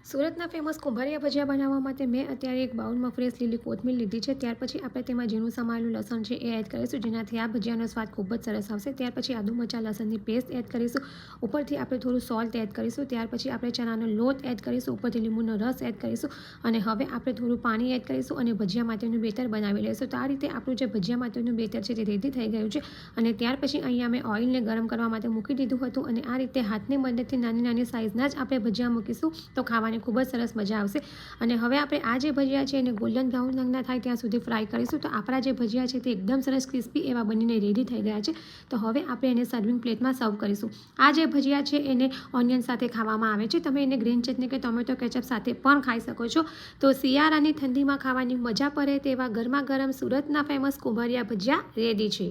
સુરતના ફેમસ કુંભારિયા ભજીયા બનાવવા માટે મેં અત્યારે એક બાઉલમાં ફ્રેશ લીલી કોથમીર લીધી છે। ત્યાર પછી આપણે તેમાં ઝીણું સમારેલું લસણ છે એ એડ કરીશું, જેનાથી આ ભજીયાનો સ્વાદ ખૂબ જ સરસ આવશે। ત્યાર પછી આદુ મરચાં લસણની પેસ્ટ એડ કરીશું, ઉપરથી આપણે થોડું સોલ્ટ એડ કરીશું। ત્યાર પછી આપણે ચણાનો લોટ એડ કરીશું, ઉપરથી લીંબુનો રસ એડ કરીશું અને હવે આપણે થોડું પાણી એડ કરીશું અને ભજીયા માટેનું બેટર બનાવી લઈશું। તો આ રીતે આપણું જે ભજીયા માટેનું બેટર છે તે રેડી થઈ ગયું છે અને ત્યાર પછી અહીંયા મેં ઓઇલને ગરમ કરવા માટે મૂકી દીધું હતું અને આ રીતે હાથની મદદથી નાની નાની સાઇઝના જ આપણે ભજીયા મૂકીશું તો ખાવાની ખૂબ જ સરસ મજા આવશે। અને હવે આપણે આ જે ભજીયા છે એને ગોલ્ડન બ્રાઉન રંગના થાય ત્યાં સુધી ફ્રાય કરીશું। તો આપણા જે ભજીયા છે તે એકદમ સરસ ક્રિસ્પી એવા બનીને રેડી થઈ ગયા છે। તો હવે આપણે એને સર્વિંગ પ્લેટમાં સર્વ કરીશું। આ જે ભજીયા છે એને ઓનિયન સાથે ખાવામાં આવે છે, તમે એને ગ્રીન ચટણી કે ટોમેટો કેચઅપ સાથે પણ ખાઈ શકો છો। તો શિયાળાની ઠંડીમાં ખાવાની મજા પડે તેવા ગરમા ગરમ સુરતના ફેમસ કુંભારિયા ભજીયા રેડી છે।